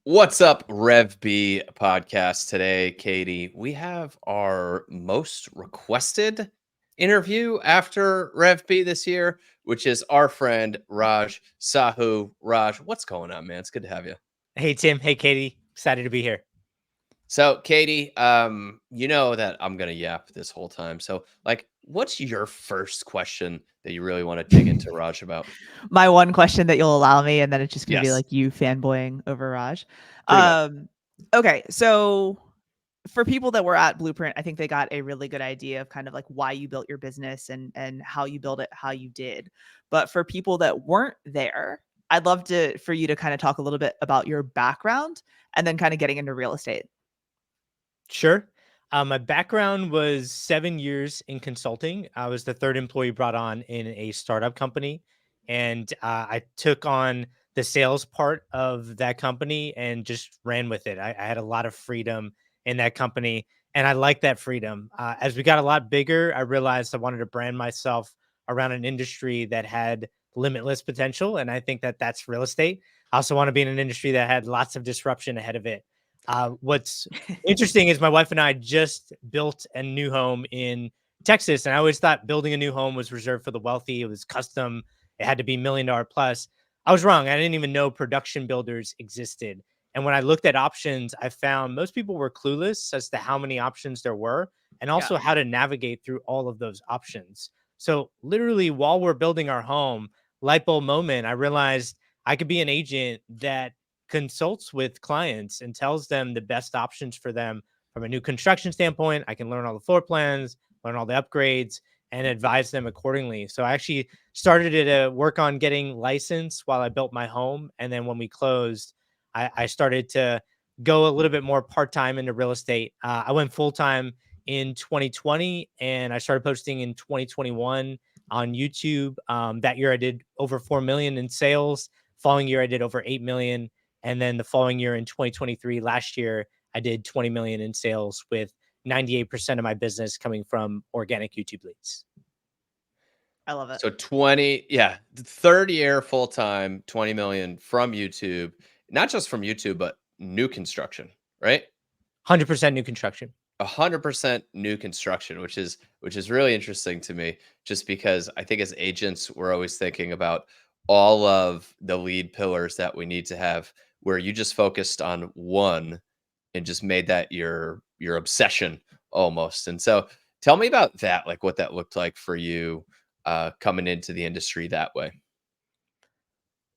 What's up, REVB podcast today, Katie? We have our most requested interview after REVB this year, which is our friend Raj Sahoo. Raj, what's going on, man? It's good to have you. Hey, Tim. Hey, Katie. Excited to be here. So, Katie, you know that I'm gonna yap this whole time. So, what's your first question that you really want to dig into Raj about? My one question that you'll allow me, and then it's just going to be Yes, like you fanboying over Raj. pretty much. Okay, so for people that were at Blueprint, I think they got a really good idea of kind of like why you built your business and how you built it, how you did. But for people that weren't there, I'd love for you to kind of talk a little bit about your background and then kind of getting into real estate. Sure. My background was 7 years in consulting. I was the third employee brought on in a startup company, and I took on the sales part of that company and just ran with it. I had a lot of freedom in that company, and I liked that freedom. As we got a lot bigger, I realized I wanted to brand myself around an industry that had limitless potential, and I think that that's real estate. I also want to be in an industry that had lots of disruption ahead of it. What's interesting is my wife and I just built a new home in Texas, and I always thought building a new home was reserved for the wealthy. It was custom. It had to be $1 million plus. I was wrong. I didn't even know production builders existed. And when I looked at options, I found most people were clueless as to how many options there were and Yeah. also how to navigate through all of those options. So literally while we're building our home, light bulb moment, I realized I could be an agent that consults with clients and tells them the best options for them from a new construction standpoint. I can learn all the floor plans, learn all the upgrades, and advise them accordingly. So I actually started to work on getting licensed while I built my home. And then when we closed, I started to go a little bit more part-time into real estate. I went full-time in 2020 and I started posting in 2021 on YouTube. That year I did over 4 million in sales. Following year I did over 8 million. And then the following year in 2023, last year, I did 20 million in sales with 98% of my business coming from organic YouTube leads. I love it. So 20, yeah, the third year full time, 20 million from YouTube, not just from YouTube, but new construction, right? 100% new construction. 100% new construction, which is really interesting to me, just because I think as agents, we're always thinking about all of the lead pillars that we need to have, where you just focused on one and just made that your obsession almost. And so tell me about that, like what that looked like for you coming into the industry that way.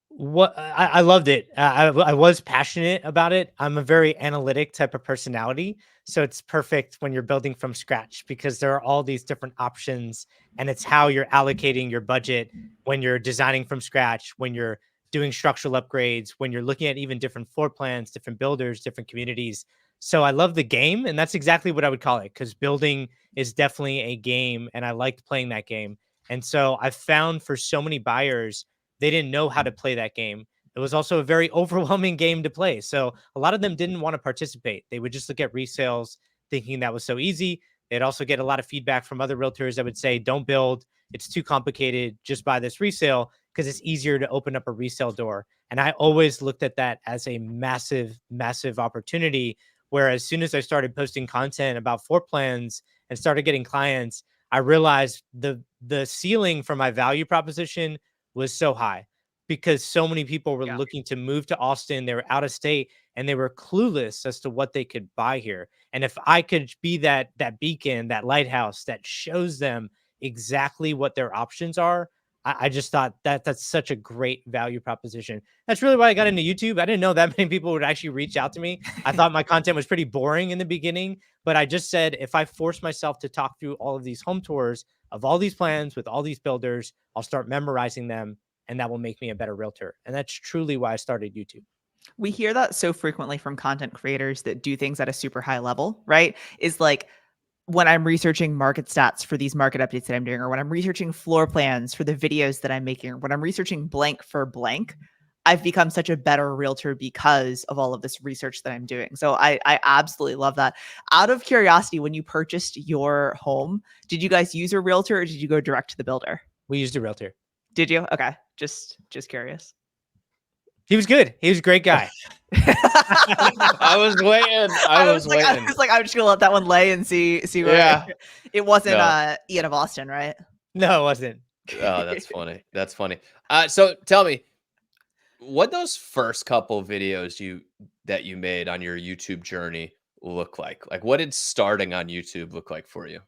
What I loved it. I was passionate about it. I'm a very analytic type of personality. So it's perfect when you're building from scratch because there are all these different options and it's how you're allocating your budget when you're designing from scratch, when you're doing structural upgrades, when you're looking at even different floor plans, different builders, different communities. So I love the game. And that's exactly what I would call it because building is definitely a game. And I liked playing that game. And so I found for so many buyers, they didn't know how to play that game. It was also a very overwhelming game to play. So a lot of them didn't want to participate. They would just look at resales thinking that was so easy. They'd also get a lot of feedback from other realtors that would say, don't build. It's too complicated. Just buy this resale because it's easier to open up a resale door. And I always looked at that as a massive, massive opportunity. Where as soon as I started posting content about floor plans and started getting clients, I realized the ceiling for my value proposition was so high because so many people were looking to move to Austin. They were out of state and they were clueless as to what they could buy here. And if I could be that beacon, that lighthouse that shows them exactly what their options are, I just thought that that's such a great value proposition. That's really why I got into YouTube. I didn't know that many people would actually reach out to me. I thought my content was pretty boring in the beginning, but I just said, if I force myself to talk through all of these home tours of all these plans with all these builders, I'll start memorizing them and that will make me a better realtor. And that's truly why I started YouTube. We hear that so frequently from content creators that do things at a super high level, right? Is like when I'm researching market stats for these market updates that I'm doing, or when I'm researching floor plans for the videos that I'm making, or when I'm researching blank for blank, I've become such a better realtor because of all of this research that I'm doing. So I absolutely love that. Out of curiosity, when you purchased your home, did you guys use a realtor or did you go direct to the builder? We used a realtor. Did you? Okay. Just curious. He was good. He was a great guy. I was waiting. I was waiting. I'm just gonna let that one lay and see where Yeah. it wasn't No. Ian of Austin, right? No, it wasn't. Oh, that's funny. That's funny. So tell me, what those first couple videos that you made on your YouTube journey look like? Like, what did starting on YouTube look like for you?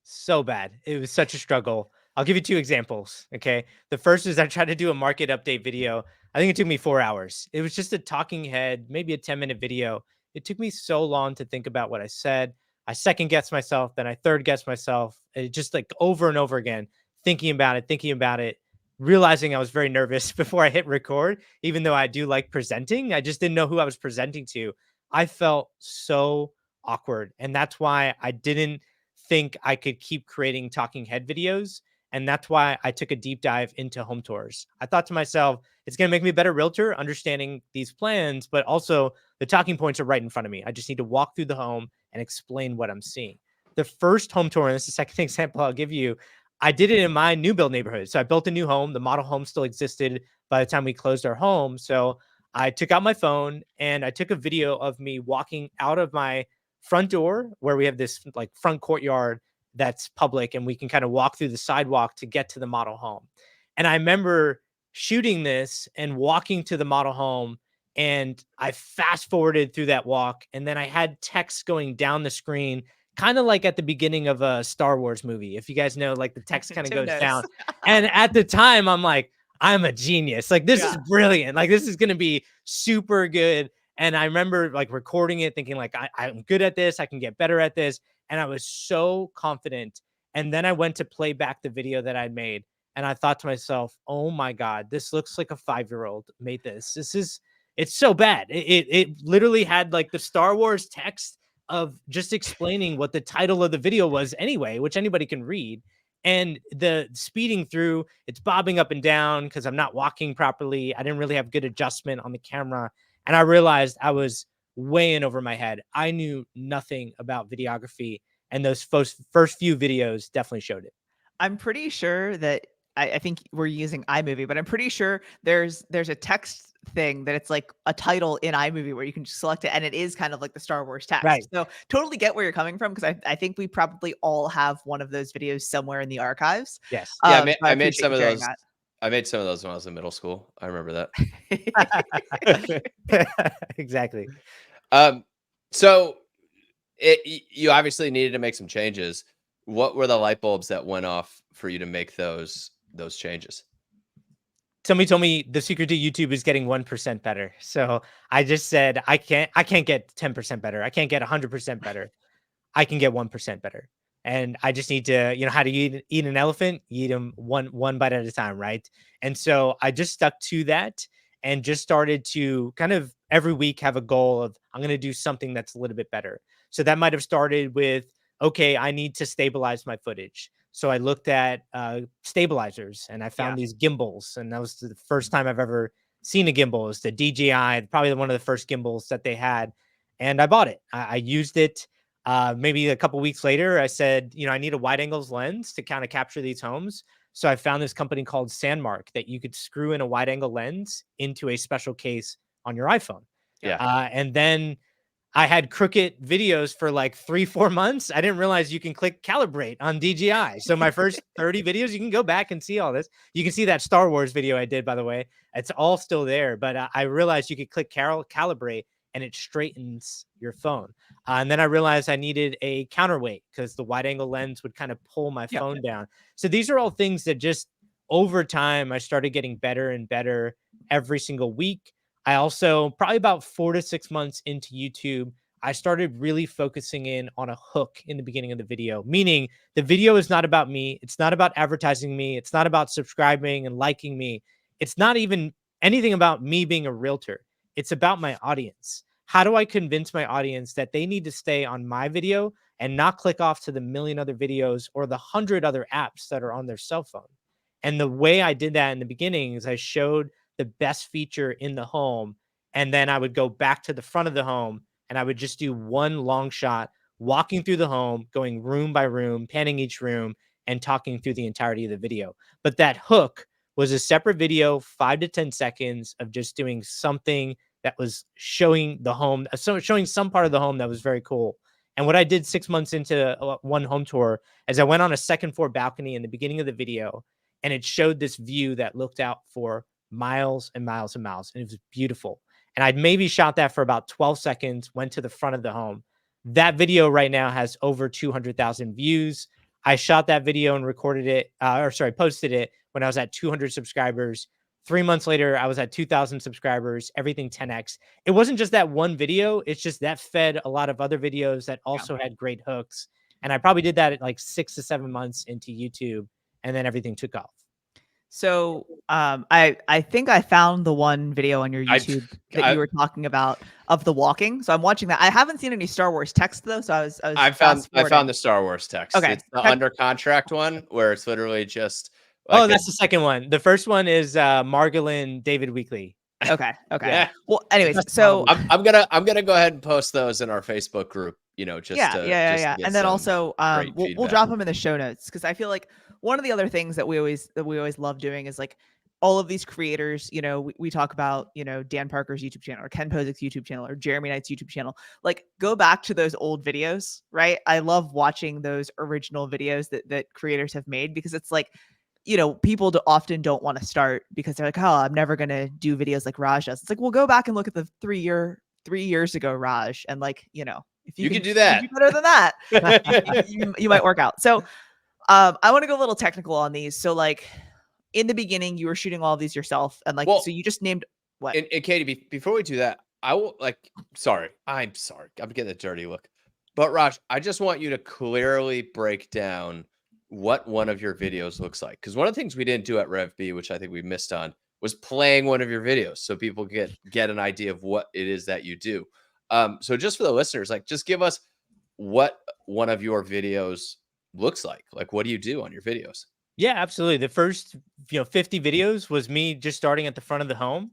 So bad. It was such a struggle. I'll give you 2 examples, okay? The first is I tried to do a market update video. I think it took me 4 hours. It was just a talking head, maybe a 10-minute video. It took me so long to think about what I said. I second guessed myself, then I third guessed myself. It just like over and over again, thinking about it, realizing I was very nervous before I hit record, even though I do like presenting. I just didn't know who I was presenting to. I felt so awkward. And that's why I didn't think I could keep creating talking head videos. And that's why I took a deep dive into home tours. I thought to myself, it's going to make me a better realtor understanding these plans, but also the talking points are right in front of me. I just need to walk through the home and explain what I'm seeing. The first home tour, and this is the second example I'll give you, I did it in my new build neighborhood. So I built a new home. The model home still existed by the time we closed our home. So I took out my phone and I took a video of me walking out of my front door where we have this like front courtyard that's public and we can kind of walk through the sidewalk to get to the model home. And I remember shooting this and walking to the model home, and I fast forwarded through that walk, and then I had text going down the screen, kind of like at the beginning of a Star Wars movie. If you guys know, like the text kind of Tim goes knows. down. And at the time I'm like, I'm a genius. Like this is brilliant. Like this is going to be super good. And I remember like recording it thinking like, I'm good at this. I can get better at this. And I was so confident. And then I went to play back the video that I'd made. And I thought to myself, oh my God, this looks like a 5-year-old made this. It's so bad. It literally had like the Star Wars text of just explaining what the title of the video was anyway, which anybody can read. And the speeding through, it's bobbing up and down because I'm not walking properly. I didn't really have good adjustment on the camera. And I realized I was way in over my head. I knew nothing about videography, and those first few videos definitely showed it. I'm pretty sure that I think we're using iMovie, but I'm pretty sure there's a text thing that it's like a title in iMovie where you can just select it, and it is kind of like the Star Wars text. Right. So totally get where you're coming from, because I think we probably all have one of those videos somewhere in the archives. Yes. Yeah, So I made appreciate some you of sharing those. I made some of those when I was in middle school. I remember that. Exactly. So you obviously needed to make some changes. What were the light bulbs that went off for you to make those changes? Somebody told me the secret to YouTube is getting 1% better. So I just said, I can't get 10% better. I can't get 100% better. I can get 1% better. And I just need to, how do you eat an elephant? You eat them one bite at a time, right? And so I just stuck to that and just started to kind of every week have a goal of I'm going to do something that's a little bit better. So that might have started with, okay, I need to stabilize my footage. So I looked at stabilizers and I found these gimbals, and that was the first time I've ever seen a gimbal. It's the DJI, probably one of the first gimbals that they had, and I bought it. I used it. Maybe a couple weeks later, I said, I need a wide angles lens to kind of capture these homes. So I found this company called Sandmark that you could screw in a wide angle lens into a special case on your iPhone. Yeah. And then I had crooked videos for like 3-4 months. I didn't realize you can click calibrate on DJI. So my first 30 videos, you can go back and see all this. You can see that Star Wars video I did, by the way. It's all still there. But I realized you could click calibrate and it straightens your phone. And then I realized I needed a counterweight because the wide angle lens would kind of pull my phone down. So these are all things that just over time, I started getting better and better every single week. I also, probably about 4 to 6 months into YouTube, I started really focusing in on a hook in the beginning of the video, meaning the video is not about me. It's not about advertising me. It's not about subscribing and liking me. It's not even anything about me being a realtor. It's about my audience. How do I convince my audience that they need to stay on my video and not click off to the million other videos or the 100 other apps that are on their cell phone? And the way I did that in the beginning is I showed the best feature in the home, and then I would go back to the front of the home and I would just do one long shot, walking through the home, going room by room, panning each room, and talking through the entirety of the video. But that hook was a separate video, 5 to 10 seconds of just doing something that was showing the home, so showing some part of the home that was very cool. And what I did 6 months into one home tour is I went on a second floor balcony in the beginning of the video, and it showed this view that looked out for miles and miles and miles, and it was beautiful. And I'd maybe shot that for about 12 seconds, went to the front of the home. That video right now has over 200,000 views. I shot that video and recorded it, posted it when I was at 200 subscribers. 3 months later, I was at 2,000 subscribers, everything 10x. It wasn't just that one video. It's just that fed a lot of other videos that also had great hooks. And I probably did that at like 6 to 7 months into YouTube, and then everything took off. So I think I found the one video on your YouTube that you were talking about of the walking. So I'm watching that. I haven't seen any Star Wars text though. So I found the Star Wars text. Okay. It's the under contract one where it's literally just like that's the second one. The first one is Margolin David Weekly. Okay. Yeah. Well, anyways, so I'm gonna go ahead and post those in our Facebook group. Just yeah. And then also we'll drop them in the show notes, because I feel like one of the other things that we always love doing is like all of these creators. We talk about Dan Parker's YouTube channel, or Ken Posick's YouTube channel, or Jeremy Knight's YouTube channel. Like, go back to those old videos, right? I love watching those original videos that creators have made, because it's like, people often don't want to start because they're like, oh, I'm never going to do videos like Raj does. It's like, well, go back and look at the 3 years ago Raj, and like, if you can do that do better than that, you might work out. So I want to go a little technical on these. So like, in the beginning, you were shooting all of these yourself, and like, so you just named what? And Katie, before we do that, I will I'm sorry. I'm getting a dirty look. But Raj, I just want you to clearly break down what one of your videos looks like. Because one of the things we didn't do at REVB, which I think we missed on, was playing one of your videos so people get an idea of what it is that you do. So just for the listeners, like, just give us what one of your videos looks like. Like, what do you do on your videos? Yeah, absolutely. The first 50 videos was me just starting at the front of the home,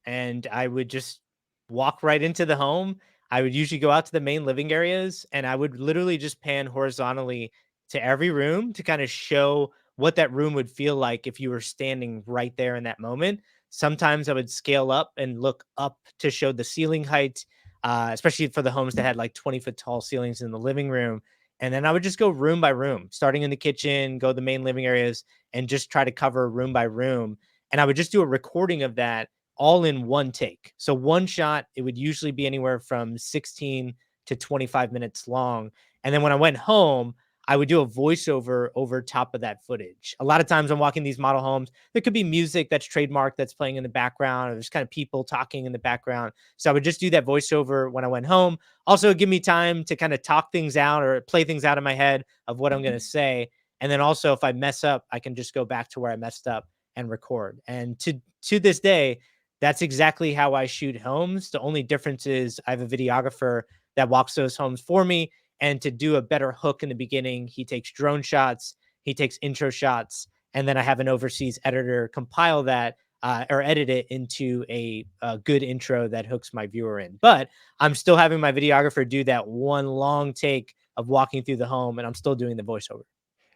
and I would just walk right into the home. I would usually go out to the main living areas, and I would literally just pan horizontally to every room to kind of show what that room would feel like if you were standing right there in that moment. Sometimes I would scale up and look up to show the ceiling height, especially for the homes that had like 20-foot tall ceilings in the living room. And then I would just go room by room, starting in the kitchen, go to the main living areas, and just try to cover room by room. And I would just do a recording of that all in one take. So one shot, it would usually be anywhere from 16 to 25 minutes long. And then when I went home, I would do a voiceover over top of that footage. A lot of times I'm walking these model homes, there could be music that's trademarked that's playing in the background, or there's kind of people talking in the background. So I would just do that voiceover when I went home. Also, give me time to kind of talk things out or play things out in my head of what I'm going to say. And then also, if I mess up, I can just go back to where I messed up and record. And to this day, that's exactly how I shoot homes. The only difference is I have a videographer that walks those homes for me. And to do a better hook in the beginning, he takes drone shots, he takes intro shots, and then I have an overseas editor compile that or edit it into a good intro that hooks my viewer in. But I'm still having my videographer do that one long take of walking through the home, and I'm still doing the voiceover.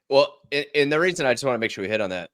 Well, and the reason I just want to make sure we hit on that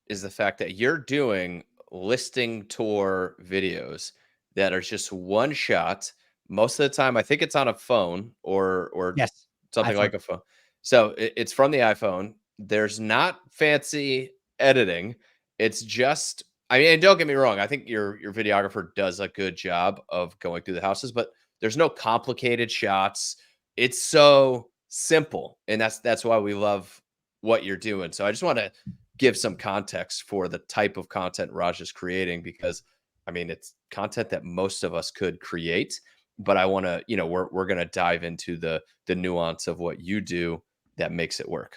is the fact that you're doing listing tour videos that are just one shot. Most of the time, I think it's on a phone or Yes, something iPhone. like a phone. So it's from the iPhone. There's not fancy editing. It's just, I mean, and don't get me wrong, I think your videographer does a good job of going through the houses, but there's no complicated shots. It's so simple, and that's why we love what you're doing. So I just want to give some context for the type of content Raj is creating, because I mean, it's content that most of us could create. But I want to, we're going to dive into the nuance of what you do that makes it work.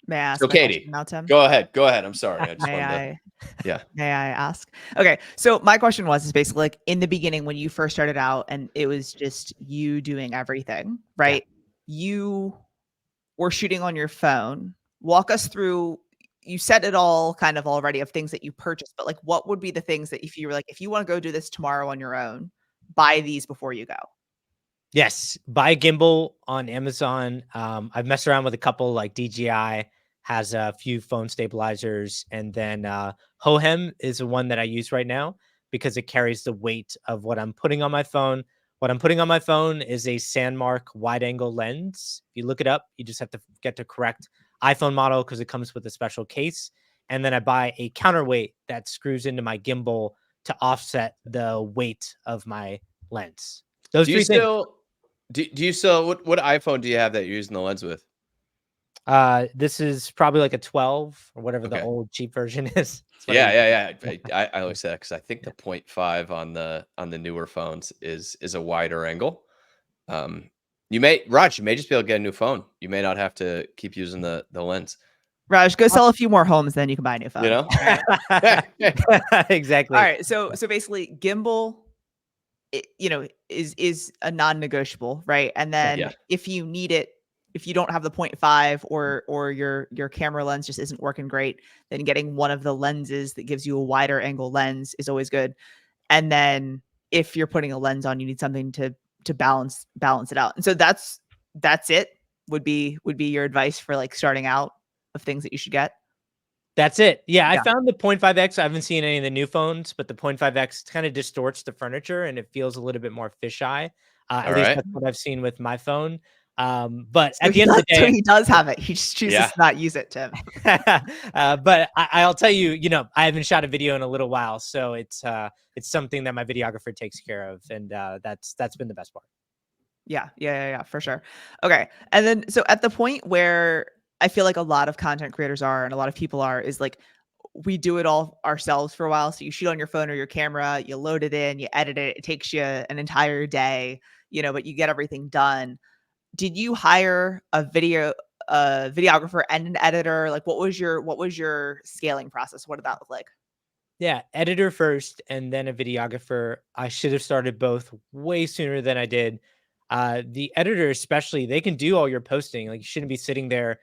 May I ask? So Katie, now, Tim? Go ahead. I'm sorry. I just May I ask? Okay. So my question is basically like, in the beginning, when you first started out and it was just you doing everything, right? Yeah. You were shooting on your phone. Walk us through, you said it all kind of already of things that you purchased, but like, what would be the things that if you were like, if you want to go do this tomorrow on your own, buy these before you go? Yes, buy a gimbal on Amazon. I've messed around with a couple, like DJI has a few phone stabilizers, and then Hohem is the one that I use right now. because it carries the weight of what I'm putting on my phone. What I'm putting on my phone is a Sandmark wide angle lens. If you look it up, you just have to get the correct iPhone model because it comes with a special case. And then I buy a counterweight that screws into my gimbal to offset the weight of my lens. Those Do you three things. still do you still what iPhone do you have that you're using the lens with? This is probably like a 12 or whatever the Okay. old cheap version is. It's what I Yeah, use. yeah, yeah. I always say that because I think the 0.5 on the newer phones is a wider angle. Raj, you may just be able to get a new phone. You may not have to keep using the lens. Raj, go sell a few more homes, then you can buy a new phone. You know? All right. Exactly. All right. So basically, gimbal, is a non-negotiable, right? And then Yeah. if you need it, if you don't have the 0.5 or your camera lens just isn't working great, then getting one of the lenses that gives you a wider angle lens is always good. And then if you're putting a lens on, you need something to balance it out. And so that's it. Would be your advice for like starting out of things that you should get. That's it. Yeah, I Yeah. found the 0.5x. I haven't seen any of the new phones, but the 0.5x kind of distorts the furniture and it feels a little bit more fisheye. At least Alright. that's what I've seen with my phone. But So at the end of the so day, he does have it. He just chooses Yeah. to not use it, Tim. but I'll tell you, I haven't shot a video in a little while, so it's something that my videographer takes care of, and that's been the best part. Yeah, for sure. Okay. And then, so at the point where I feel like a lot of content creators are, and a lot of people are, is like, we do it all ourselves for a while. So you shoot on your phone or your camera, you load it in, you edit it. It takes you an entire day, but you get everything done. Did you hire a videographer and an editor? Like, what was your scaling process? What did that look like? Yeah, editor first and then a videographer. I should have started both way sooner than I did. The editor, especially, they can do all your posting. Like, you shouldn't be sitting there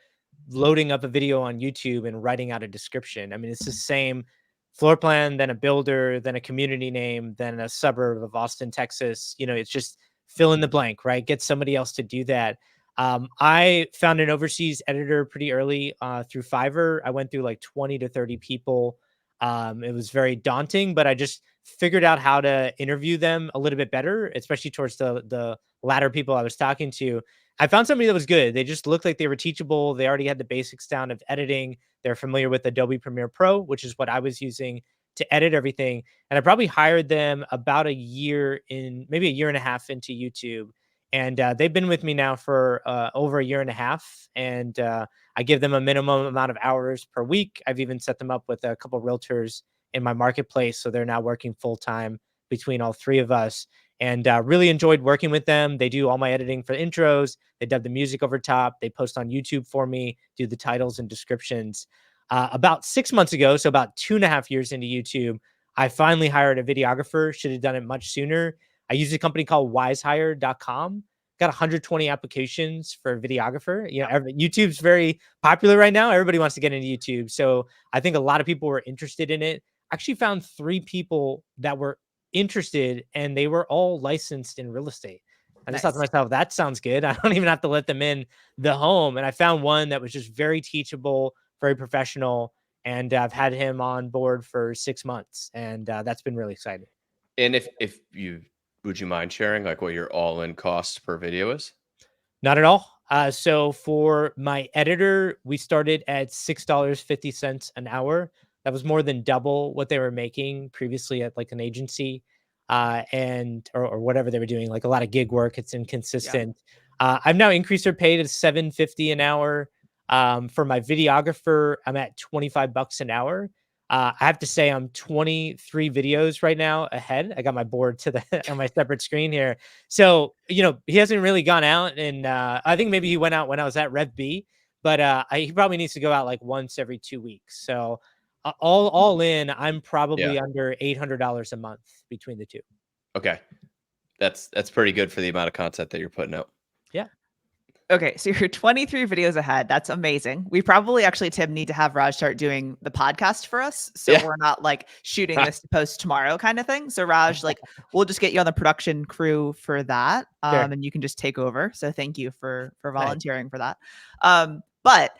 loading up a video on YouTube and writing out a description. I mean, it's the same floor plan, then a builder, then a community name, then a suburb of Austin, Texas. It's just fill in the blank, right? Get somebody else to do that. I found an overseas editor pretty early through Fiverr. I went through like 20 to 30 people. It was very daunting, but I just figured out how to interview them a little bit better, especially towards the latter people I was talking to. I found somebody that was good. They just looked like they were teachable. They already had the basics down of editing. They're familiar with Adobe Premiere Pro, which is what I was using to edit everything. And I probably hired them about maybe a year and a half into YouTube. And they've been with me now for over a year and a half. And I give them a minimum amount of hours per week. I've even set them up with a couple of realtors in my marketplace. So they're now working full time between all three of us, and really enjoyed working with them. They do all my editing for the intros. They dub the music over top. They post on YouTube for me, do the titles and descriptions. About 6 months ago, so about 2.5 years into YouTube, I finally hired a videographer. Should have done it much sooner. I used a company called wisehire.com. Got 120 applications for a videographer. YouTube's very popular right now. Everybody wants to get into YouTube. So I think a lot of people were interested in it. Actually found 3 people that were interested, and they were all licensed in real estate. I just thought to myself, that sounds good. I don't even have to let them in the home. And I found one that was just very teachable, very professional. And I've had him on board for 6 months. And that's been really exciting. And would you mind sharing like what your all-in cost per video is? Not at all. So for my editor, we started at $6.50 an hour. That was more than double what they were making previously at like an agency, or whatever they were doing, like a lot of gig work. It's inconsistent. I've now increased their pay to $7.50 an hour. For my videographer, I'm at $25 an hour. I have to say I'm 23 videos right now ahead. I got my board on my separate screen here. So, he hasn't really gone out, and I think maybe he went out when I was at REVB, but he probably needs to go out like once every 2 weeks. So all in, I'm probably under $800 a month between the two. Okay. That's pretty good for the amount of content that you're putting out. Yeah. Okay, so you're 23 videos ahead. That's amazing. We probably actually, Tim, need to have Raj start doing the podcast for us. So we're not like shooting this to post tomorrow kind of thing. So Raj, like, we'll just get you on the production crew for that. Sure. And you can just take over. So thank you for volunteering for that. But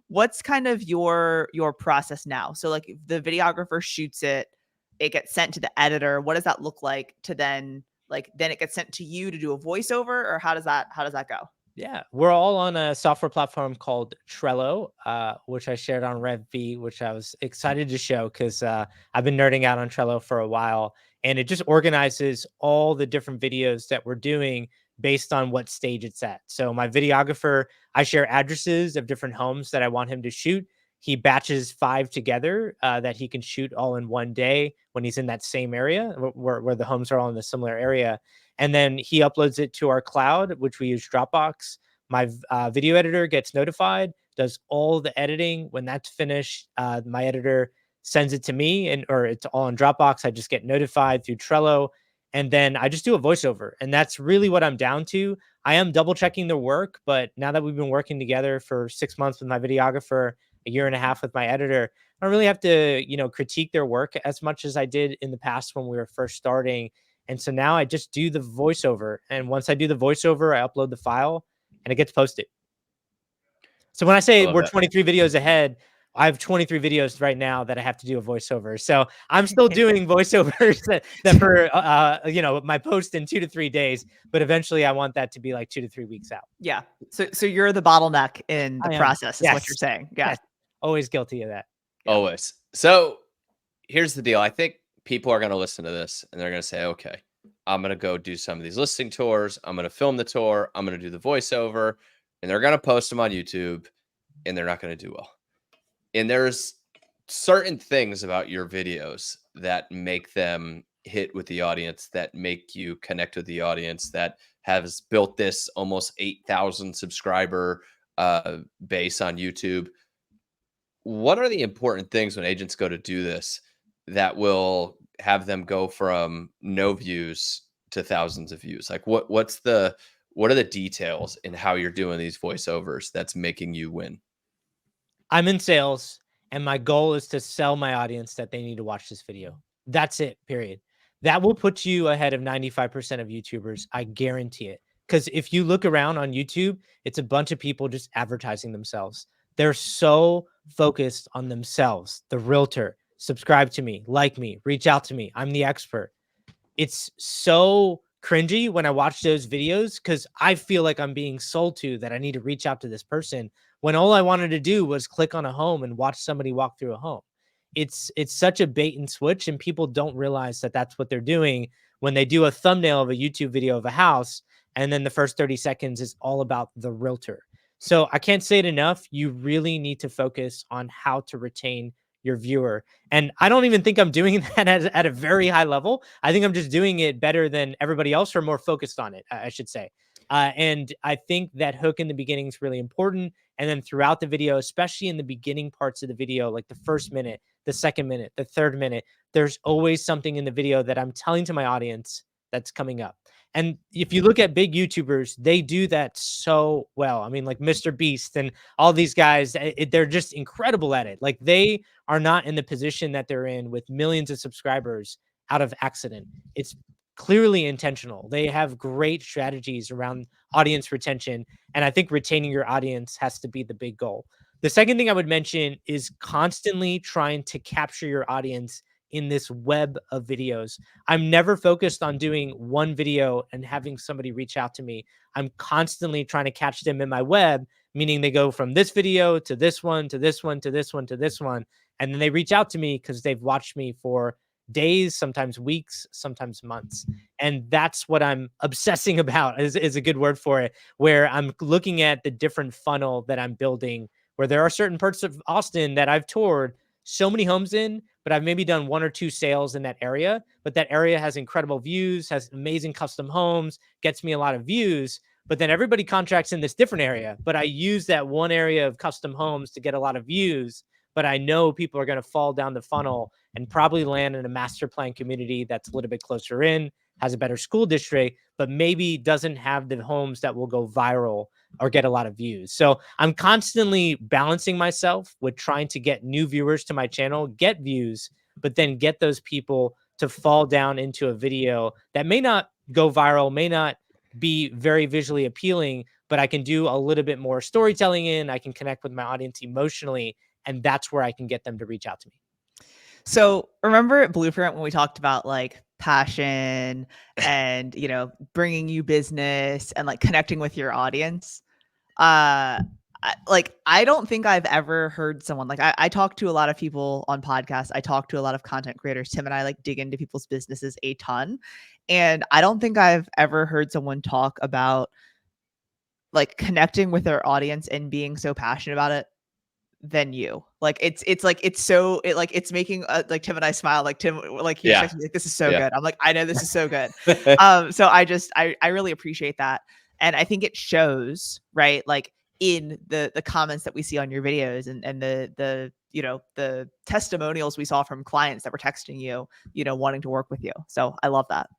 what's kind of your process now? So like, if the videographer shoots it, it gets sent to the editor. What does that look like to then it gets sent to you to do a voiceover, or how does that go? Yeah, we're all on a software platform called Trello, which I shared on REVB, which I was excited to show because I've been nerding out on Trello for a while. And it just organizes all the different videos that we're doing based on what stage it's at. So my videographer, I share addresses of different homes that I want him to shoot. He batches 5 together that he can shoot all in one day when he's in that same area where the homes are all in the similar area. And then he uploads it to our cloud, which we use Dropbox. My video editor gets notified, does all the editing. When that's finished, my editor sends it to me, or it's all in Dropbox. I just get notified through Trello, and then I just do a voiceover. And that's really what I'm down to. I am double checking their work, but now that we've been working together for 6 months with my videographer, a year and a half with my editor, I don't really have to, critique their work as much as I did in the past when we were first starting. And so now I just do the voiceover. And once I do the voiceover, I upload the file and it gets posted. So when I I say love we're that. 23 videos ahead, I have 23 videos right now that I have to do a voiceover. So I'm still doing voiceovers that for, my post in 2 to 3 days, but eventually I want that to be like 2 to 3 weeks out. Yeah. So you're the bottleneck in the I am. process is what you're Yes. saying. Yeah. Yes. Always guilty of that. Yeah. Always. So here's the deal. I think people are going to listen to this and they're going to say, okay, I'm going to go do some of these listing tours. I'm going to film the tour. I'm going to do the voiceover, and they're going to post them on YouTube, and they're not going to do well. And there's certain things about your videos that make them hit with the audience, that make you connect with the audience, that has built this almost 8,000 subscriber base on YouTube. What are the important things when agents go to do this that will have them go from no views to thousands of views? Like what are the details in how you're doing these voiceovers that's making you win? I'm in sales, and my goal is to sell my audience that they need to watch this video. That's it, period. That will put you ahead of 95% of YouTubers. I guarantee it. Because if you look around on YouTube, it's a bunch of people just advertising themselves. They're so focused on themselves. The realtor, subscribe to me, like me, reach out to me. I'm the expert. It's so cringy when I watch those videos because I feel like I'm being sold to that I need to reach out to this person when all I wanted to do was click on a home and watch somebody walk through a home. It's such a bait and switch, and people don't realize that that's what they're doing when they do a thumbnail of a YouTube video of a house, and then the first 30 seconds is all about the realtor. So I can't say it enough. You really need to focus on how to retain your viewer. And I don't even think I'm doing that at a very high level. I think I'm just doing it better than everybody else, or more focused on it, I should say. And I think that hook in the beginning is really important. And then throughout the video, especially in the beginning parts of the video, like the first minute, the second minute, the third minute, there's always something in the video that I'm telling to my audience that's coming up. And if you look at big YouTubers, they do that so well. I mean, like Mr. Beast and all these guys, they're just incredible at it. Like they are not in the position that they're in with millions of subscribers out of accident. It's clearly intentional. They have great strategies around audience retention. And I think retaining your audience has to be the big goal. The second thing I would mention is constantly trying to capture your audience in this web of videos. I'm never focused on doing one video and having somebody reach out to me. I'm constantly trying to catch them in my web, meaning they go from this video to this one, to this one, to this one, to this one. And then they reach out to me because they've watched me for days, sometimes weeks, sometimes months. And that's what I'm obsessing about is a good word for it, where I'm looking at the different funnel that I'm building, where there are certain parts of Austin that I've toured so many homes in, but I've maybe done 1 or 2 sales in that area. But that area has incredible views, has amazing custom homes, gets me a lot of views. But then everybody contracts in this different area. But I use that one area of custom homes to get a lot of views. But I know people are going to fall down the funnel and probably land in a master plan community that's a little bit closer in, has a better school district, but maybe doesn't have the homes that will go viral or get a lot of views. So I'm constantly balancing myself with trying to get new viewers to my channel, get views, but then get those people to fall down into a video that may not go viral, may not be very visually appealing, but I can do a little bit more storytelling in, I can connect with my audience emotionally, and that's where I can get them to reach out to me. So remember at Blueprint when we talked about like passion and, you know, bringing you business and like connecting with your audience? I don't think I've ever heard someone like I talk to a lot of people on podcasts. I talk to a lot of content creators. Tim and I like dig into people's businesses a ton. And I don't think I've ever heard someone talk about like connecting with their audience and being so passionate about it than you. Like it's like it's so it like it's making like Tim and I smile. Like Tim, like he was Yeah. texting me like, this is so Yeah. good. I'm like, I know this is so good. So I really appreciate that. And I think it shows, right? Like in the comments that we see on your videos and the you know the testimonials we saw from clients that were texting you know, wanting to work with you. So I love that.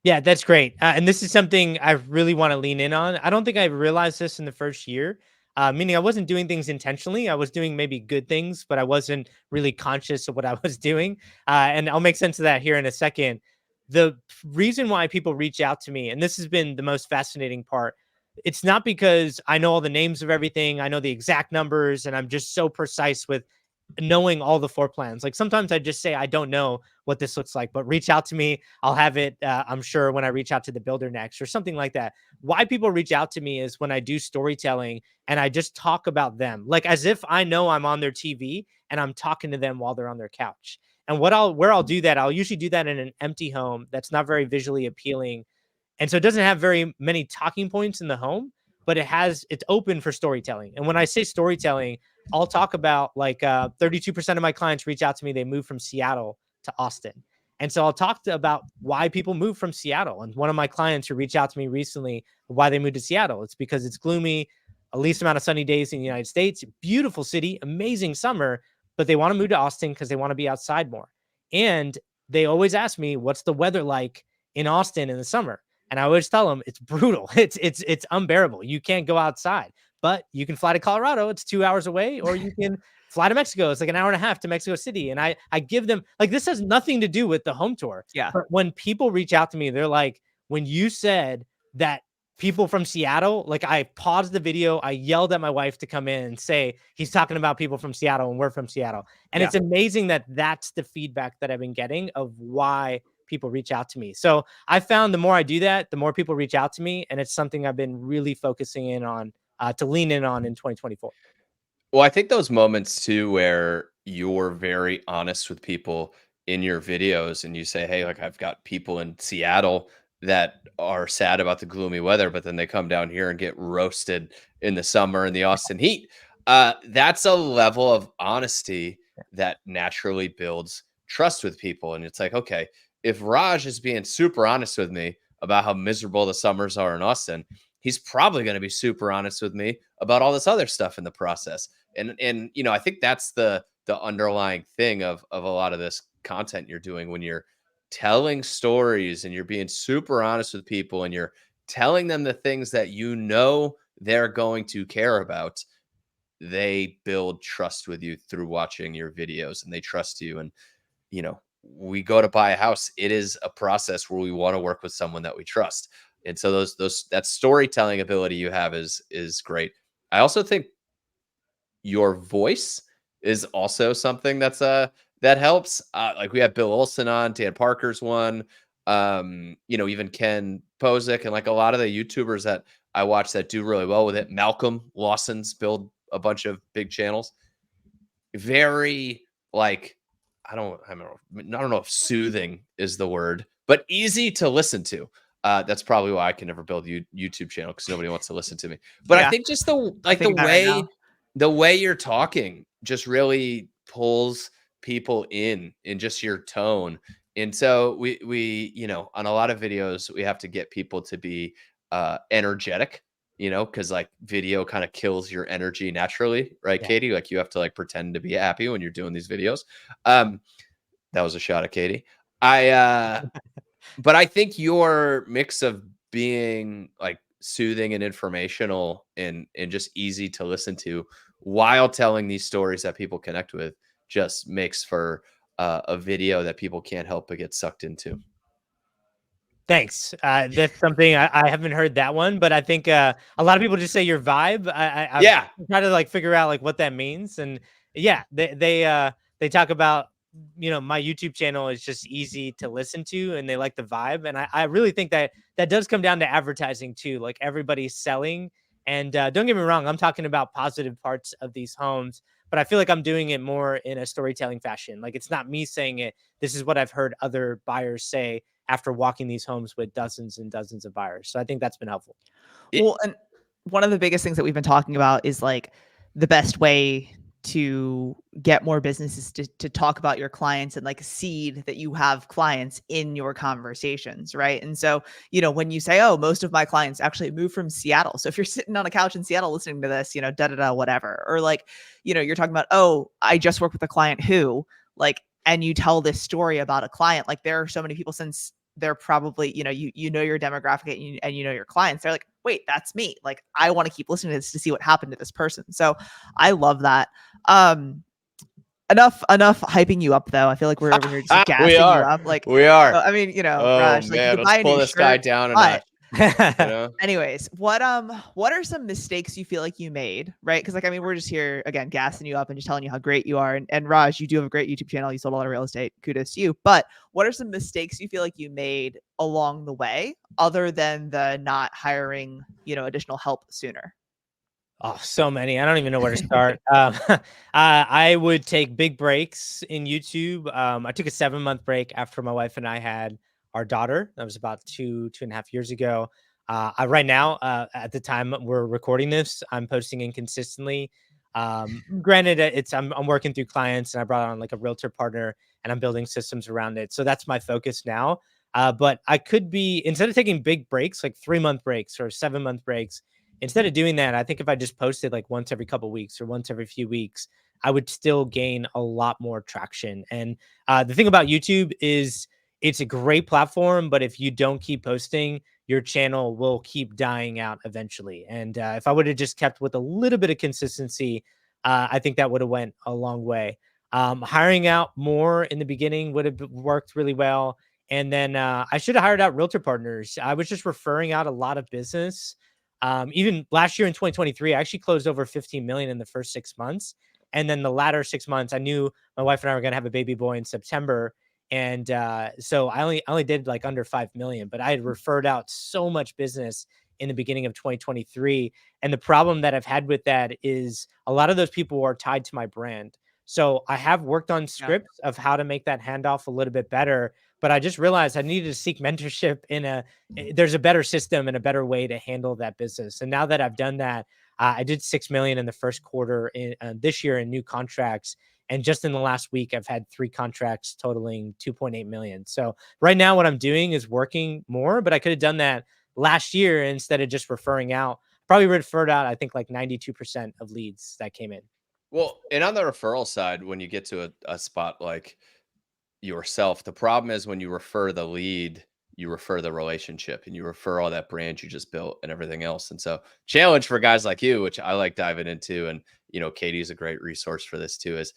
Yeah, that's great. And this is something I really want to lean in on. I don't think I realized this in the first year, meaning I wasn't doing things intentionally. I was doing maybe good things, but I wasn't really conscious of what I was doing. And I'll make sense of that here in a second. The reason why people reach out to me, and this has been the most fascinating part, it's not because I know all the names of everything, I know the exact numbers, and I'm just so precise with knowing all the floor plans. Like sometimes I just say, I don't know what this looks like, but reach out to me. I'll have it, I'm sure, when I reach out to the builder next or something like that. Why people reach out to me is when I do storytelling and I just talk about them, like as if I know I'm on their TV and I'm talking to them while they're on their couch. And where I'll do that, I'll usually do that in an empty home that's not very visually appealing, and so it doesn't have very many talking points in the home, but it's open for storytelling. And when I say storytelling, I'll talk about like 32% of my clients reach out to me. They moved from Seattle to Austin. And so I'll talk about why people move from Seattle. And one of my clients who reached out to me recently, why they moved to Seattle, it's because it's gloomy, least amount of sunny days in the United States, beautiful city, amazing summer, but they want to move to Austin because they want to be outside more. And they always ask me, what's the weather like in Austin in the summer? And I always tell them it's brutal. It's unbearable. You can't go outside, but you can fly to Colorado. It's 2 hours away, or you can fly to Mexico. It's like an hour and a half to Mexico City. And I give them like, this has nothing to do with the home tour. Yeah. But when people reach out to me, they're like, when you said that people from Seattle, like I paused the video, I yelled at my wife to come in and say, he's talking about people from Seattle and we're from Seattle. And it's amazing that that's the feedback that I've been getting of why people reach out to me. So I found the more I do that, the more people reach out to me. And it's something I've been really focusing in on to lean in on in 2024. Well, I think those moments too where you're very honest with people in your videos and you say, "Hey, like I've got people in Seattle that are sad about the gloomy weather, but then they come down here and get roasted in the summer in the Austin heat." That's a level of honesty that naturally builds trust with people. And it's like, okay, if Raj is being super honest with me about how miserable the summers are in Austin, he's probably going to be super honest with me about all this other stuff in the process. And you know, I think that's the underlying thing of a lot of this content you're doing when you're telling stories and you're being super honest with people and you're telling them the things that you know they're going to care about. They build trust with you through watching your videos and they trust you. And you know, we go to buy a house, it is a process where we want to work with someone that we trust. And so those that storytelling ability you have is great. I also think your voice is also something that helps. Like we have Bill Olson on, Dan Parker's one, you know, even Ken Posick and like a lot of the YouTubers that I watch that do really well with it. Malcolm Lawson's build a bunch of big channels. Very like I don't know if soothing is the word, but easy to listen to. That's probably why I can never build a YouTube channel because nobody wants to listen to me. But I Yeah. think just the I'm like the thinking that right now. way the way you're talking just really pulls people in just your tone. And so we you know on a lot of videos we have to get people to be energetic, you know, because like video kind of kills your energy naturally, right, Yeah. Katie? Like you have to like pretend to be happy when you're doing these videos. Um, that was a shot at Katie. I but I think your mix of being like soothing and informational and just easy to listen to while telling these stories that people connect with just makes for a video that people can't help but get sucked into. Thanks. That's something I haven't heard that one, but I think a lot of people just say your vibe. I've Yeah. tried to like figure out like what that means, and yeah, they talk about my YouTube channel is just easy to listen to and they like the vibe. And I really think that that does come down to advertising too. Like everybody's selling. And don't get me wrong, I'm talking about positive parts of these homes, but I feel like I'm doing it more in a storytelling fashion. Like it's not me saying it. This is what I've heard other buyers say after walking these homes with dozens and dozens of buyers. So I think that's been helpful. Well, and one of the biggest things that we've been talking about is like the best way to get more businesses to talk about your clients and like seed that you have clients in your conversations, right? And so, when you say, oh, most of my clients actually moved from Seattle. So if you're sitting on a couch in Seattle listening to this, whatever, or like, you're talking about, oh, I just worked with a client who, like, and you tell this story about a client, like there are so many people, since they're probably, you know your demographic and you know your clients, they're like, wait, that's me. Like, I want to keep listening to this to see what happened to this person. So I love that. Enough hyping you up though. I feel like we're over here just We gassing you are. up. Like, We are. I mean, Oh Raj, like you man, could let's buy a pull new this guy shirt, down a but notch. anyways, what are some mistakes you feel like you made, right? Because like, I mean, we're just here again gassing you up and just telling you how great you are. And Raj, you do have a great YouTube channel. You sold a lot of real estate. Kudos to you. But what are some mistakes you feel like you made along the way, other than the not hiring, additional help sooner? Oh, so many. I don't even know where to start. I would take big breaks in YouTube. I took a 7-month break after my wife and I had our daughter. That was about 2.5 years ago. Right now, at the time we're recording this, I'm posting inconsistently. Granted, I'm working through clients and I brought on like a realtor partner and I'm building systems around it. So that's my focus now. But I could be, instead of taking big breaks, like 3-month breaks or 7-month breaks, instead of doing that, I think if I just posted like once every couple weeks or once every few weeks, I would still gain a lot more traction. And the thing about YouTube is it's a great platform, but if you don't keep posting, your channel will keep dying out eventually. And if I would have just kept with a little bit of consistency, I think that would have went a long way. Hiring out more in the beginning would have worked really well. And then I should have hired out realtor partners. I was just referring out a lot of business. Even last year in 2023, I actually closed over 15 million in the first 6 months. And then the latter 6 months, I knew my wife and I were going to have a baby boy in September. And so I only did like under 5 million, but I had referred out so much business in the beginning of 2023. And the problem that I've had with that is a lot of those people are tied to my brand. So I have worked on Yeah. scripts of how to make that handoff a little bit better, but I just realized I needed to seek mentorship there's a better system and a better way to handle that business. And now that I've done that, I did 6 million in the first quarter this year in new contracts. And just in the last week, I've had 3 contracts totaling 2.8 million. So right now what I'm doing is working more, but I could have done that last year instead of just referring out. Probably referred out, I think like 92% of leads that came in. Well, and on the referral side, when you get to a spot like yourself, the problem is when you refer the lead, you refer the relationship and you refer all that brand you just built and everything else. And so, challenge for guys like you, which I like diving into, and Katie's a great resource for this too, is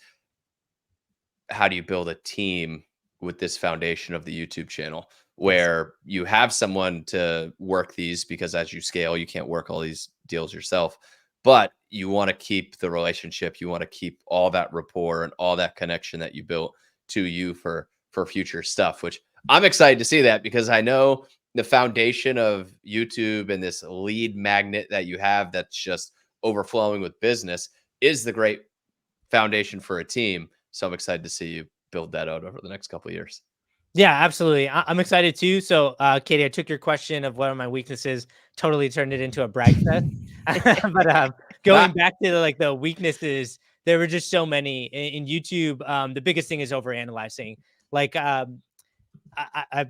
how do you build a team with this foundation of the YouTube channel where you have someone to work these, because as you scale, you can't work all these deals yourself, but you want to keep the relationship, you want to keep all that rapport and all that connection that you built to you for future stuff, which I'm excited to see that, because I know the foundation of YouTube and this lead magnet that you have that's just overflowing with business is the great foundation for a team. So I'm excited to see you build that out over the next couple of years. Yeah, absolutely. I'm excited too. So, Katie, I took your question of what are my weaknesses, totally turned it into a brag fest. But going back to like the weaknesses, there were just so many in YouTube. The biggest thing is overanalyzing. Like, I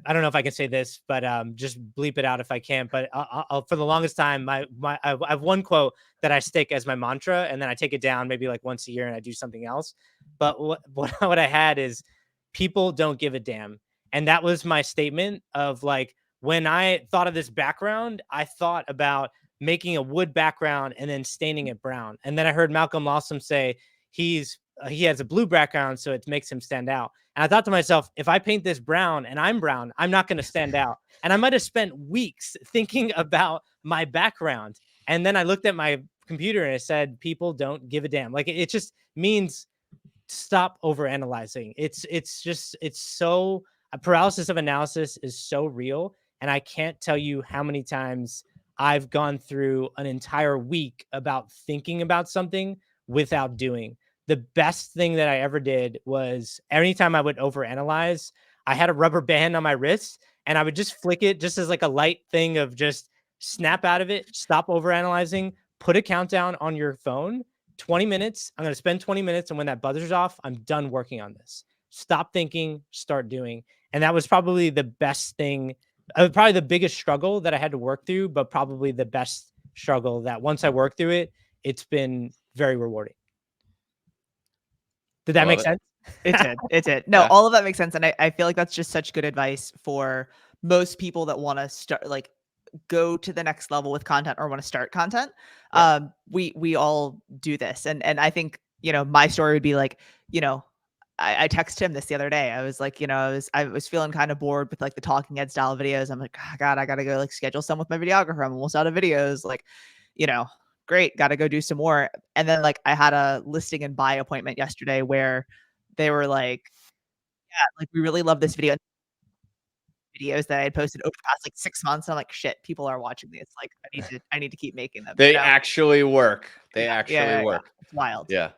don't know if I can say this, but just bleep it out if I can't. But I'll for the longest time, I have one quote that I stick as my mantra, and then I take it down maybe like once a year, and I do something else. But what I had is people don't give a damn. And that was my statement of like, when I thought of this background, I thought about making a wood background and then staining it brown. And then I heard Malcolm Lawson say he has a blue background, so it makes him stand out. And I thought to myself, if I paint this brown and I'm brown, I'm not going to stand out. And I might have spent weeks thinking about my background. And then I looked at my computer and it said, people don't give a damn. Like it just means stop overanalyzing. It's so paralysis of analysis is so real. And I can't tell you how many times I've gone through an entire week about thinking about something without doing. The best thing that I ever did was anytime I would overanalyze, I had a rubber band on my wrist and I would just flick it just as like a light thing of just snap out of it, stop overanalyzing, put a countdown on your phone, 20 minutes. I'm going to spend 20 minutes. And when that buzzer's off, I'm done working on this. Stop thinking, start doing. And that was probably the best thing, probably the biggest struggle that I had to work through, but probably the best struggle that once I worked through it, it's been very rewarding. Did that Love make it. sense? It did. It did. No, Yeah. all of that makes sense. And I feel like that's just such good advice for most people that want to start, like, go to the next level with content or want to start content. Yeah. We all do this. And I think, my story would be like, I texted him this the other day. I was like, I was feeling kind of bored with like the talking head style videos. I'm like, oh, God, I got to go like schedule some with my videographer. I'm almost out of videos. Like, great. Got to go do some more. And then like I had a listing and buy appointment yesterday where they were like, yeah, like we really love this videos that I had posted over the past like 6 months. I'm like, shit, people are watching these. Like I need to keep making them. They actually work. They Yeah, actually yeah. work. It's wild. Yeah.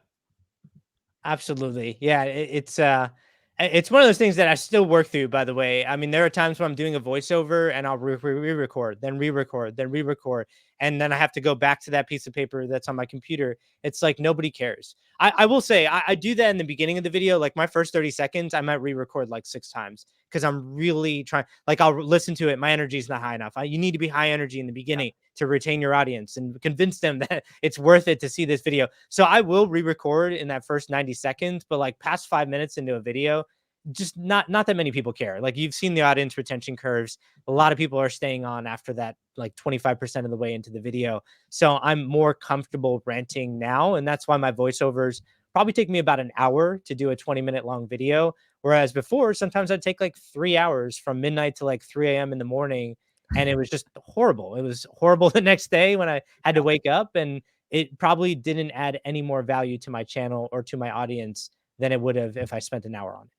Absolutely. Yeah. It's one of those things that I still work through, by the way. I mean, there are times when I'm doing a voiceover and I'll re-record, then re-record, then re-record. And then I have to go back to that piece of paper that's on my computer. It's like nobody cares. I will say I do that in the beginning of the video. Like my first 30 seconds, I might re-record like 6 times because I'm really trying. Like I'll listen to it. My energy is not high enough. You need to be high energy in the beginning to retain your audience and convince them that it's worth it to see this video. So I will re-record in that first 90 seconds, but like past 5 minutes into a video, just not that many people care. Like you've seen the audience retention curves. A lot of people are staying on after that, like 25% of the way into the video. So I'm more comfortable ranting now. And that's why my voiceovers probably take me about an hour to do a 20-minute long video. Whereas before, sometimes I'd take like 3 hours from midnight to like 3 a.m. in the morning. And it was just horrible. It was horrible the next day when I had to wake up, and it probably didn't add any more value to my channel or to my audience than it would have if I spent an hour on it.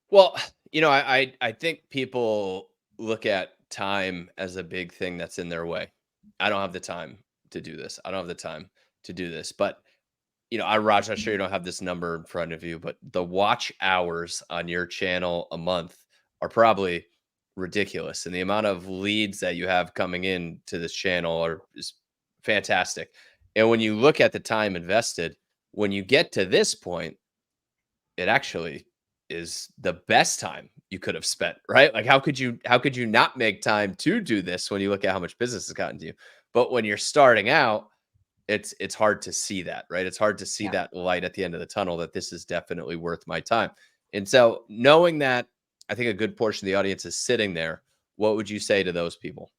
Well, I think people look at time as a big thing that's in their way. I don't have the time to do this. I don't have the time to do this. But Raj, I'm sure you don't have this number in front of you, but the watch hours on your channel a month are probably ridiculous, and the amount of leads that you have coming in to this channel is fantastic. And when you look at the time invested, when you get to this point, it actually is the best time you could have spent, right? Like how could you not make time to do this when you look at how much business has gotten to you? But when you're starting out, it's hard to see that, right? It's hard to see that light at the end of the tunnel, that this is definitely worth my time. And so knowing that, I think a good portion of the audience is sitting there, what would you say to those people?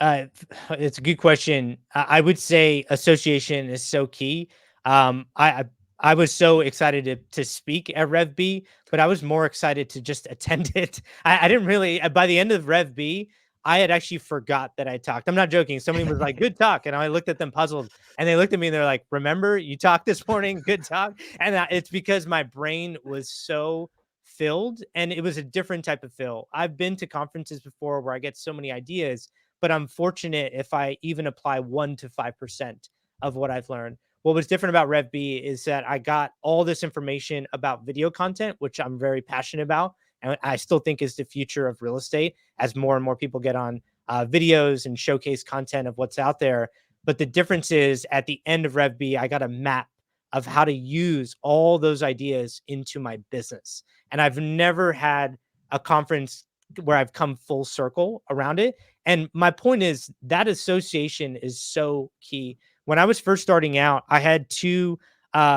It's a good question. I would say association is so key. I was so excited to speak at REVB, but I was more excited to just attend it. I didn't really, by the end of REVB, I had actually forgot that I talked. I'm not joking. Somebody was like, good talk. And I looked at them puzzled, and they looked at me and they're like, remember you talked this morning? Good talk. And it's because my brain was so filled, and it was a different type of fill. I've been to conferences before where I get so many ideas, but I'm fortunate if I even apply 1 to 5% of what I've learned. What was different about RevB is that I got all this information about video content, which I'm very passionate about, and I still think is the future of real estate as more and more people get on videos and showcase content of what's out there. But the difference is at the end of RevB, I got a map of how to use all those ideas into my business. And I've never had a conference where I've come full circle around it. And my point is that association is so key. When I was first starting out, I had 2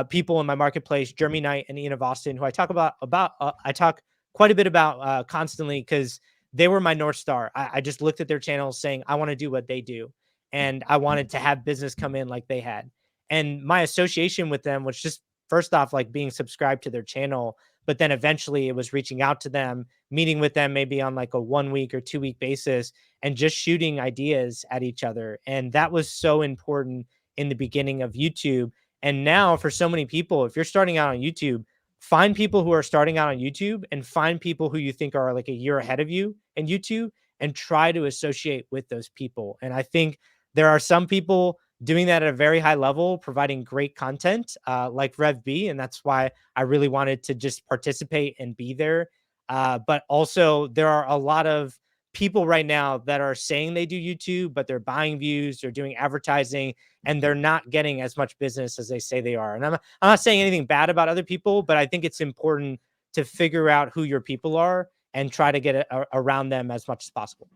people in my marketplace, Jeremy Knight and Ian of Austin, who I talk I talk quite a bit about constantly because they were my North Star. I just looked at their channels saying, I want to do what they do. And I wanted to have business come in like they had. And my association with them was just first off, like being subscribed to their channel, but then eventually it was reaching out to them, meeting with them maybe on like a 1 week or 2 week basis, and just shooting ideas at each other. And that was so important in the beginning of YouTube. And now for so many people, if you're starting out on YouTube, find people who are starting out on YouTube and find people who you think are like a year ahead of you in YouTube and try to associate with those people. And I think there are some people doing that at a very high level, providing great content like RevB. And that's why I really wanted to just participate and be there. But also, there are a lot of people right now that are saying they do YouTube, but they're buying views, they're doing advertising, and they're not getting as much business as they say they are. And I'm not saying anything bad about other people, but I think it's important to figure out who your people are and try to get around them as much as possible.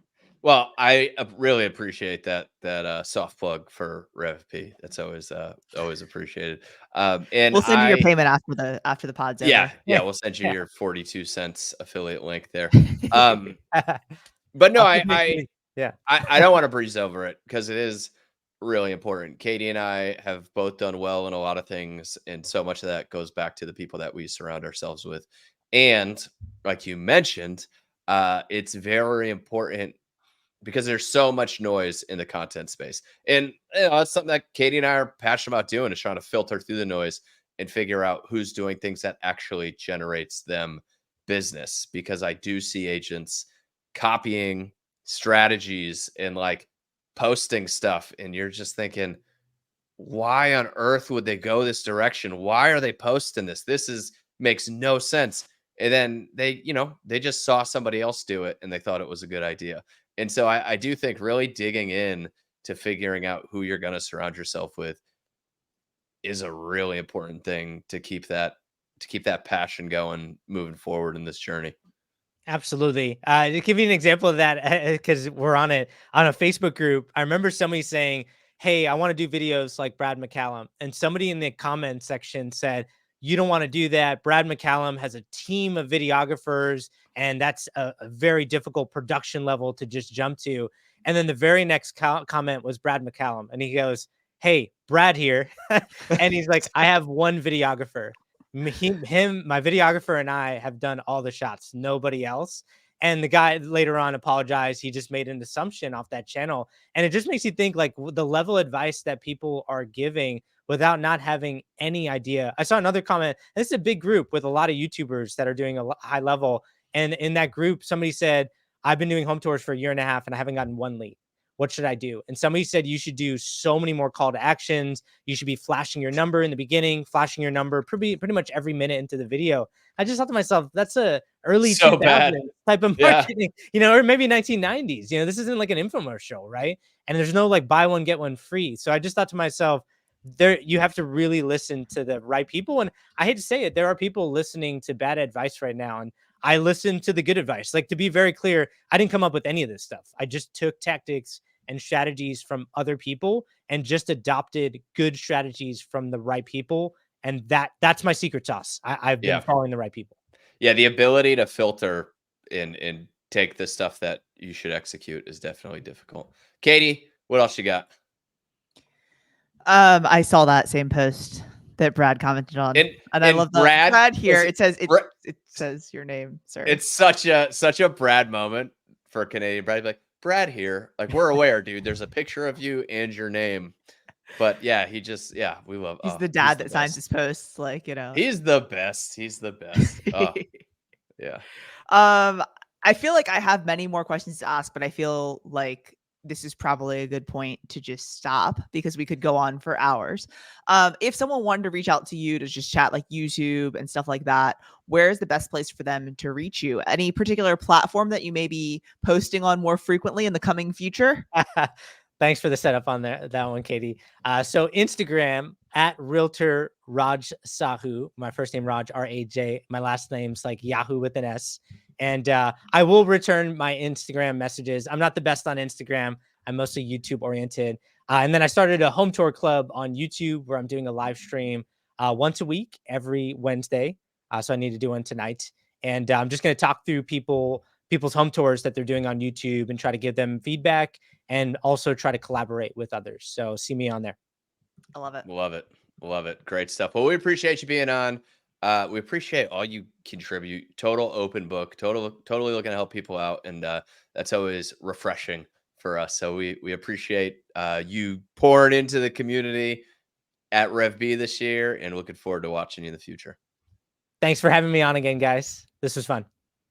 Well, I really appreciate that soft plug for RevP. That's always appreciated. And We'll send you your payment after the pod's yeah, over. yeah, we'll send you Yeah. your 42 cents affiliate link there. Um, but no, I'll keep making it. Yeah. I don't want to breeze over it because it is really important. Katie and I have both done well in a lot of things, and so much of that goes back to the people that we surround ourselves with. And like you mentioned, it's very important because there's so much noise in the content space. And that's something that Katie and I are passionate about doing, is trying to filter through the noise and figure out who's doing things that actually generates them business. Because I do see agents copying strategies and like posting stuff, and you're just thinking, why on earth would they go this direction? Why are they posting this? This is makes no sense. And then they just saw somebody else do it and they thought it was a good idea. And so I do think really digging in to figuring out who you're going to surround yourself with is a really important thing to keep that passion going moving forward in this journey. Absolutely. To give you an example of that, because we're on a Facebook group, I remember somebody saying, "Hey, I want to do videos like Brad McCallum," and somebody in the comment section said, "You don't want to do that. Brad McCallum has a team of videographers, and that's a very difficult production level to just jump to." And then the very next comment was Brad McCallum, and he goes, "Hey, Brad here," and he's like, "I have one videographer." My videographer and I have done all the shots, nobody else. And the guy later on apologized. He just made an assumption off that channel. And it just makes you think like the level of advice that people are giving without not having any idea. I saw another comment. This is a big group with a lot of YouTubers that are doing a high level. And in that group, somebody said, "I've been doing home tours for a year and a half and I haven't gotten one lead. What should I do?" And somebody said, "You should do so many more call to actions. You should be flashing your number in the beginning, flashing your number pretty much every minute into the video." I just thought to myself, that's a early So bad. 2000s type of Yeah. marketing, or maybe 1990s. This isn't like an infomercial, right? And there's no like buy one get one free. So I just thought to myself, you have to really listen to the right people. And I hate to say it, there are people listening to bad advice right now, and I listen to the good advice. Like, to be very clear, I didn't come up with any of this stuff. I just took tactics and strategies from other people and just adopted good strategies from the right people. And that's my secret sauce. I've been Yeah. following the right people. Yeah, the ability to filter and take the stuff that you should execute is definitely difficult. Katie, what else you got? I saw that same post that Brad commented on, and I love the Brad here. listen, It says your name, sir. it's such a Brad moment for Canadian Brad. Like, Brad here, like, we're aware, dude. There's a picture of you and your name, but yeah, we love. He's Oh, the dad the that signs best. his posts, like, He's the best. He's the best. Oh, yeah. I feel like I have many more questions to ask, but I feel like this is probably a good point to just stop because we could go on for hours. If someone wanted to reach out to you to just chat like YouTube and stuff like that, where's the best place for them to reach you? Any particular platform that you may be posting on more frequently in the coming future? Thanks for the setup on that one, Katie. So Instagram at Realtor Raj Sahoo. My first name Raj, R-A-J. My last name's like Yahoo with an S. And I will return my Instagram messages. I'm not the best on Instagram. I'm mostly YouTube oriented. And then I started a home tour club on YouTube where I'm doing a live stream once a week, every Wednesday. So I need to do one tonight. And I'm just going to talk through people's home tours that they're doing on YouTube and try to give them feedback and also try to collaborate with others. So see me on there. I love it. Love it. Love it. Great stuff. Well, we appreciate you being on. We appreciate all you contribute. Total open book. Totally looking to help people out, and that's always refreshing for us. So we appreciate you pouring into the community, at REVB this year, and looking forward to watching you in the future. Thanks for having me on again, guys. This was fun.